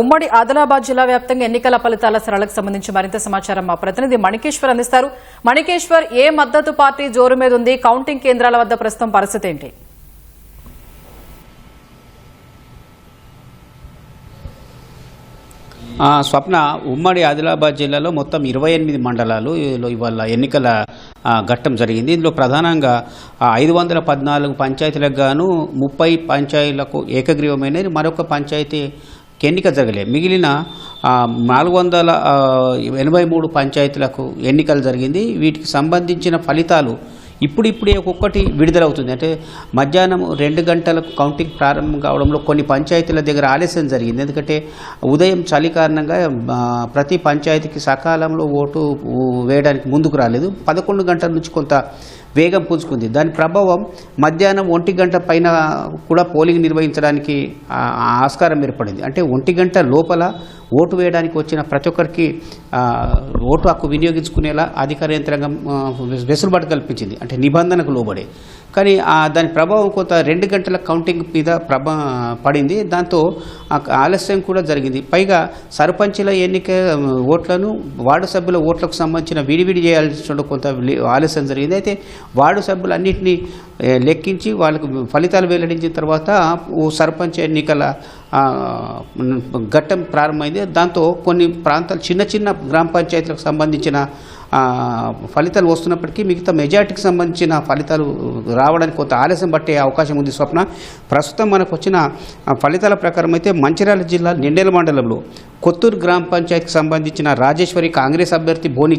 ఉమ్మడి ఆదిలాబాద్ జిల్లా వ్యాప్తంగా ఎన్నికల ఫలితాల సరళకు సంబంధించి మరింత సమాచారం మా ప్రతినిధి మణికేశ్వర్ అందిస్తారు. మణికేశ్వర్, ఏ మద్దతు పార్టీ జోరు మీద ఉంది? కౌంటింగ్ కేంద్రాల వద్ద ప్రస్తుతం పరిస్థితి ఏంటి? స్వప్న, ఉమ్మడి ఆదిలాబాద్ జిల్లాలో మొత్తం 28 మండలాలు ఇవాళ ఎన్నికల ఘట్టం జరిగింది. ఇందులో ప్రధానంగా 514 పంచాయతీలకు గాను 30 పంచాయతీలకు ఏకగ్రీవమైన మరొక పంచాయతీ ఎన్నిక జరగలేదు. మిగిలిన 483 పంచాయతీలకు ఎన్నికలు జరిగింది. వీటికి సంబంధించిన ఫలితాలు ఇప్పుడిప్పుడే ఒక్కొక్కటి విడుదలవుతుంది. అంటే మధ్యాహ్నం 2 గంటలకు కౌంటింగ్ ప్రారంభం కావడంలో కొన్ని పంచాయతీల దగ్గర ఆలస్యం జరిగింది. ఎందుకంటే ఉదయం చలి కారణంగా ప్రతి పంచాయతీకి సకాలంలో ఓటు వేయడానికి ముందుకు రాలేదు. 11 గంటల నుంచి కొంత వేగం పుంజుకుంది. దాని ప్రభావం మధ్యాహ్నం 1 గంట పైన కూడా పోలింగ్ నిర్వహించడానికి ఆస్కారం ఏర్పడింది. అంటే 1 గంట లోపల ఓటు వేయడానికి వచ్చిన ప్రతి ఒక్కరికి ఓటు హక్కు వినియోగించుకునేలా అధికార యంత్రాంగం వెసులుబాటు కల్పించింది, అంటే నిబంధనకు లోబడే. కానీ దాని ప్రభావం కొంత 2 గంటల కౌంటింగ్ మీద పడింది. దాంతో ఆలస్యం కూడా జరిగింది. పైగా సర్పంచుల ఎన్నిక ఓట్లను వార్డు సభ్యుల ఓట్లకు సంబంధించిన విడివిడి చేయాల్సిన కొంత ఆలస్యం జరిగింది. అయితే వార్డు సభ్యులన్నింటినీ లెక్కించి వాళ్ళకు ఫలితాలు వెల్లడించిన తర్వాత సర్పంచ్ ఎన్నికల ఘట్టం ప్రారంభమైంది. దాంతో కొన్ని ప్రాంతాలు చిన్న చిన్న గ్రామ పంచాయతీలకు సంబంధించిన ఫలితాలు వస్తున్నప్పటికీ మిగతా మెజార్టీకి సంబంధించిన ఫలితాలు రావడానికి కొంత ఆలస్యం పట్టే అవకాశం ఉంది. స్వప్న, ప్రస్తుతం మనకు వచ్చిన ఫలితాల ప్రకారం అయితే మంచిర్యాల జిల్లా నిండెల మండలంలో కొత్తూరు గ్రామ పంచాయతీకి సంబంధించిన రాజేశ్వరి కాంగ్రెస్ అభ్యర్థి బోని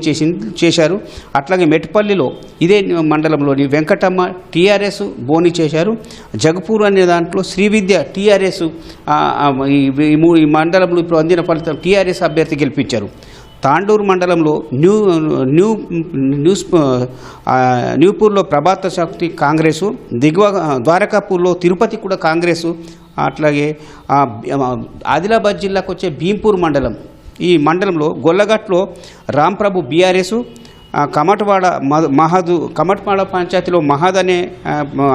చేశారు. అట్లాగే మెట్టుపల్లిలో ఇదే మండలంలోని వెంకటమ్మ టీఆర్ఎస్ బోని చేశారు. జగపూర్ అనే దాంట్లో శ్రీవిద్య టీఆర్ఎస్ ఈ మండలంలో ఇప్పుడు అందిన ఫలితం టీఆర్ఎస్ అభ్యర్థి గెలిపించారు. తాండూరు మండలంలో న్యూపూర్లో ప్రభాత శక్తి కాంగ్రెసు, ద్వారకాపూర్లో తిరుపతి కూడా కాంగ్రెసు, అట్లాగే ఆదిలాబాద్ జిల్లాకు వచ్చే భీంపూర్ మండలం, ఈ మండలంలో గొల్లగట్లో రాంప్రభు బీఆర్ఎస్, కమట్వాడ పంచాయతీలో మహద్ అనే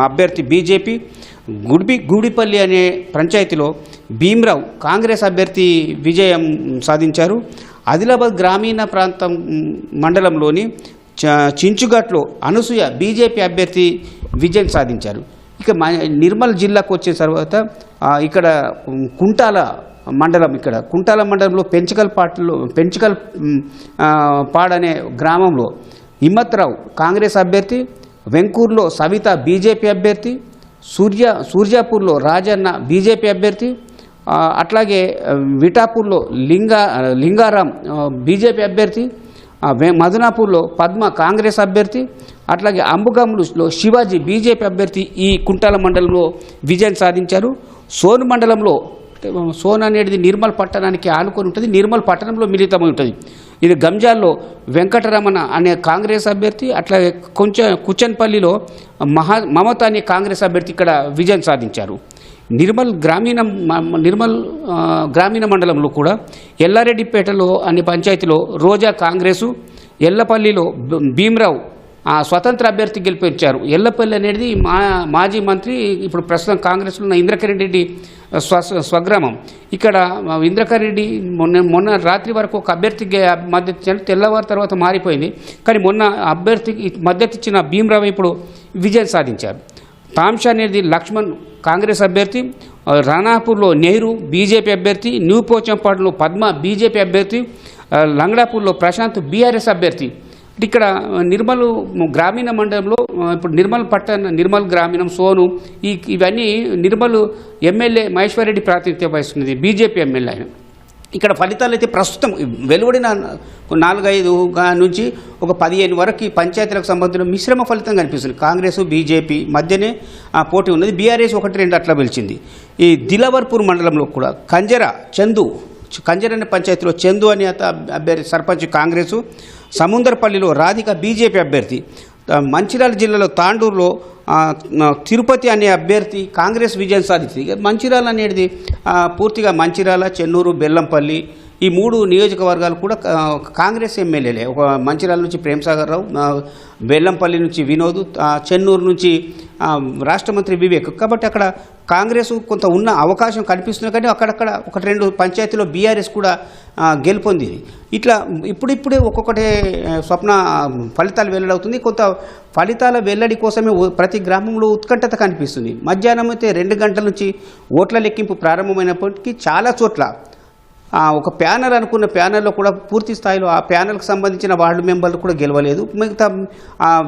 అభ్యర్థి బీజేపీ, గూడిపల్లి అనే పంచాయతీలో భీమ్రావు కాంగ్రెస్ అభ్యర్థి విజయం సాధించారు. ఆదిలాబాద్ గ్రామీణ ప్రాంతం మండలంలోని చించుఘాట్లో అనసూయ బీజేపీ అభ్యర్థి విజయం సాధించారు. ఇక నిర్మల్ జిల్లాకు వచ్చే తర్వాత ఇక్కడ కుంటాల మండలంలో పెంచకల్ పాడనే గ్రామంలో హిమ్మత్రావు కాంగ్రెస్ అభ్యర్థి, వెంకూరులో సవిత బీజేపీ అభ్యర్థి, సూర్యాపూర్లో రాజన్న బీజేపీ అభ్యర్థి, అట్లాగే విటాపూర్లో లింగారాం బీజేపీ అభ్యర్థి, మదనాపూర్లో పద్మ కాంగ్రెస్ అభ్యర్థి, అట్లాగే అంబుగంలో శివాజీ బీజేపీ అభ్యర్థి ఈ కుంటాల మండలంలో విజయం సాధించారు. సోన్ మండలంలో, సోన్ అనేది నిర్మల్ పట్టణానికి ఆనుకొని ఉంటుంది, నిర్మల్ పట్టణంలో మిళితమై ఉంటుంది. ఇది గంజాల్లో వెంకటరమణ అనే కాంగ్రెస్ అభ్యర్థి, అట్లాగే కుచన్పల్లిలో మమత అనే కాంగ్రెస్ అభ్యర్థి ఇక్కడ విజయం సాధించారు. నిర్మల్ గ్రామీణ మండలంలో కూడా ఎల్లారెడ్డిపేటలో అనే పంచాయతీలో రోజా కాంగ్రెసు, ఎల్లపల్లిలో భీమ్రావు స్వతంత్ర అభ్యర్థి గెలిపించారు. ఎల్లపల్లి అనేది మాజీ మంత్రి, ఇప్పుడు ప్రస్తుతం కాంగ్రెస్లో ఉన్న ఇంద్రకరణ్ రెడ్డి స్వగ్రామం. ఇక్కడ ఇంద్రకరణ్ రెడ్డి మొన్న రాత్రి వరకు ఒక అభ్యర్థికి మద్దతు ఇచ్చారు, తెల్లవారు తర్వాత మారిపోయింది. కానీ మొన్న అభ్యర్థికి మద్దతు ఇచ్చిన భీమ్రావు ఇప్పుడు విజయం సాధించారు. తాంష అనేది లక్ష్మణ్ కాంగ్రెస్ అభ్యర్థి, రాణాపూర్లో నెహ్రూ బీజేపీ అభ్యర్థి, న్యూపోచంపాడులో పద్మ బీజేపీ అభ్యర్థి, లంగడాపూర్లో ప్రశాంత్ బీఆర్ఎస్ అభ్యర్థి. ఇక్కడ నిర్మల్ గ్రామీణ మండలంలో ఇప్పుడు నిర్మల్ గ్రామీణం సోను ఇవన్నీ నిర్మల్ ఎమ్మెల్యే మహేశ్వర్ రెడ్డి ప్రాతినిధ్యం వహిస్తున్నది, బీజేపీ ఎమ్మెల్యే ఆయన. ఇక్కడ ఫలితాలు అయితే ప్రస్తుతం వెలువడిన 4-5 నుంచి ఒక 15 వరకు ఈ పంచాయతీలకు సంబంధించిన మిశ్రమ ఫలితం కనిపిస్తుంది. కాంగ్రెస్ బీజేపీ మధ్యనే పోటీ ఉన్నది. బీఆర్ఎస్ 1-2 అట్లా గెలిచింది. ఈ దిలావర్పూర్ మండలంలో కూడా కంజర అనే పంచాయతీలో చందు అనే అభ్యర్థి సర్పంచ్ కాంగ్రెసు, సముందరపల్లిలో రాధిక బీజేపీ అభ్యర్థి, మంచిర్యాల జిల్లాలో తాండూరులో తిరుపతి అనే అభ్యర్థి కాంగ్రెస్ విజయం సాధించింది. మంచిర్యాల అనేది పూర్తిగా మంచిర్యాల, చెన్నూరు, బెల్లంపల్లి ఈ 3 నియోజకవర్గాలు కూడా కాంగ్రెస్ ఎమ్మెల్యేలే. ఒక మంచిర్యాల నుంచి ప్రేమ్సాగర్ రావు, బెల్లంపల్లి నుంచి వినోద్, చెన్నూరు నుంచి రాష్ట్ర మంత్రి వివేక్. కాబట్టి అక్కడ కాంగ్రెస్ కొంత ఉన్న అవకాశం కనిపిస్తుంది, కానీ అక్కడక్కడ ఒకటి రెండు పంచాయతీలో బీఆర్ఎస్ కూడా గెలుపొందింది. ఇట్లా ఇప్పుడిప్పుడే ఒక్కొక్కటి స్వప్న ఫలితాలు వెల్లడవుతుంది. కొంత ఫలితాల వెల్లడి కోసమే ప్రతి గ్రామంలో ఉత్కంఠత కనిపిస్తుంది. మధ్యాహ్నం అయితే 2 గంటల నుంచి ఓట్ల లెక్కింపు ప్రారంభమైనప్పటికీ చాలా చోట్ల ఒక ప్యానెల్ అనుకున్న ప్యానెల్లో కూడా పూర్తి స్థాయిలో ఆ ప్యానెల్కి సంబంధించిన వార్డు మెంబర్లు కూడా గెలవలేదు. మిగతా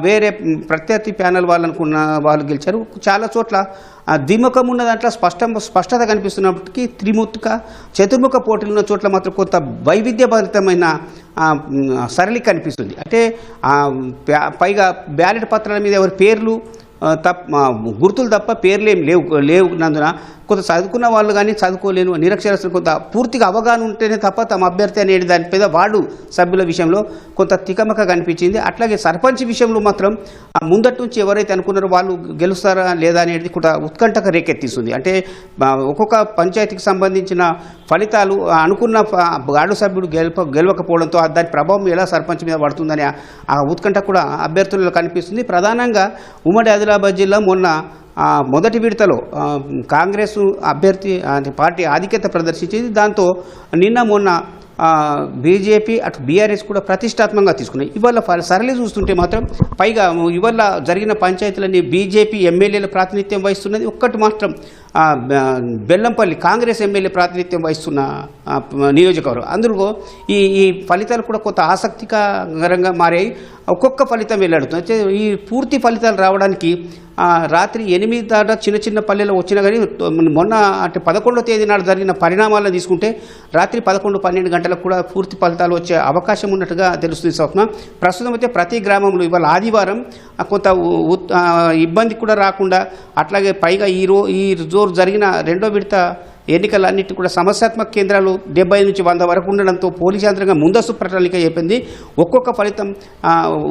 వేరే ప్రత్యర్థి ప్యానెల్ వాళ్ళు అనుకున్న వాళ్ళు గెలిచారు. చాలా చోట్ల ద్విముఖం ఉన్న దాంట్లో స్పష్టత కనిపిస్తున్నప్పటికీ త్రిముఖ చతుర్ముఖ పోటీలు ఉన్న చోట్ల మాత్రం కొంత వైవిధ్యభరితమైన సరళి కనిపిస్తుంది. అంటే పైగా బ్యాలెట్ పత్రాల మీద ఎవరి పేర్లు గుర్తులు తప్ప పేర్లేం లేవున్నందున కొంత చదువుకున్న వాళ్ళు కానీ చదువుకోలేను నిరక్షరస్తులు కొంత పూర్తిగా అవగాహన ఉంటేనే తప్ప తమ అభ్యర్థి అనేది దాని మీద వార్డు సభ్యుల విషయంలో కొంత తికమక కనిపించింది. అట్లాగే సర్పంచ్ విషయంలో మాత్రం ముందటి నుంచి ఎవరైతే అనుకున్నారో వాళ్ళు గెలుస్తారా లేదా అనేది కూడా ఉత్కంఠక రేకెత్తిస్తుంది. అంటే ఒక్కొక్క పంచాయతీకి సంబంధించిన ఫలితాలు అనుకున్న వార్డు సభ్యుడు గెలవకపోవడంతో దాని ప్రభావం ఎలా సర్పంచ్ మీద పడుతుందని ఆ ఉత్కంఠ కూడా అభ్యర్థులలో కనిపిస్తుంది. ప్రధానంగా ఉమ్మడి ఆదిలాబాద్ జిల్లా మొన్న మొదటి విడతలో కాంగ్రెస్ అభ్యర్థి పార్టీ ఆధిక్యత ప్రదర్శించింది. దాంతో నిన్న మొన్న బీజేపీ అటు బీఆర్ఎస్ కూడా ప్రతిష్టాత్మకంగా తీసుకున్నాయి. ఇవాళ సరళి చూస్తుంటే మాత్రం పైగా ఇవాళ జరిగిన పంచాయతీలన్నీ బీజేపీ ఎమ్మెల్యేల ప్రాతినిధ్యం వహిస్తున్నది. ఒక్కటి మాత్రం బెల్లంపల్లి కాంగ్రెస్ ఎమ్మెల్యే ప్రాతినిధ్యం వహిస్తున్న నియోజకవర్గం. అందులో ఈ ఫలితాలు కూడా కొంత ఆసక్తికరంగా మారాయి. ఒక్కొక్క ఫలితం వెళ్లాడుతుంది. ఈ పూర్తి ఫలితాలు రావడానికి రాత్రి 8 దాకా చిన్న చిన్న పల్లెలు వచ్చినా కానీ మొన్న అంటే 11వ తేదీ నాడు జరిగిన పరిణామాలను తీసుకుంటే రాత్రి 11-12 గంటలకు కూడా పూర్తి ఫలితాలు వచ్చే అవకాశం ఉన్నట్టుగా తెలుస్తుంది. స్వప్న ప్రస్తుతం అయితే ప్రతి గ్రామంలో ఇవాళ ఆదివారం కొంత ఇబ్బంది కూడా రాకుండా అట్లాగే పైగా ఈ రోజు జరిగిన 2వ విడత ఎన్నికలన్నిటి కూడా సమస్యాత్మక కేంద్రాలు 70 నుంచి 100 వరకు ఉండడంతో పోలీసు యంత్రంగా ముందస్తు ప్రణాళిక చెప్పింది. ఒక్కొక్క ఫలితం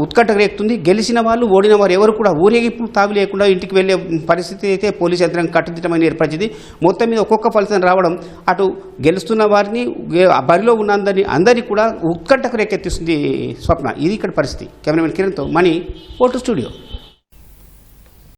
ఉత్కంఠ రేపుతుంది. గెలిచిన వాళ్ళు ఓడిన వారు ఎవరు కూడా ఊరేగింపు తావి లేకుండా ఇంటికి వెళ్ళే పరిస్థితి అయితే పోలీసు యంత్రంగా కట్టుదిట్టమైన ఏర్పరిచింది. మొత్తం మీద ఒక్కొక్క ఫలితం రావడం అటు గెలుస్తున్న వారిని బరిలో ఉన్న అందరినీ కూడా ఉత్కంఠకు రేకెత్తిస్తుంది. స్వప్న ఇది ఇక్కడ పరిస్థితి. కెమెరామెన్ కిరణ్తో మణి, ఓటు స్టూడియో.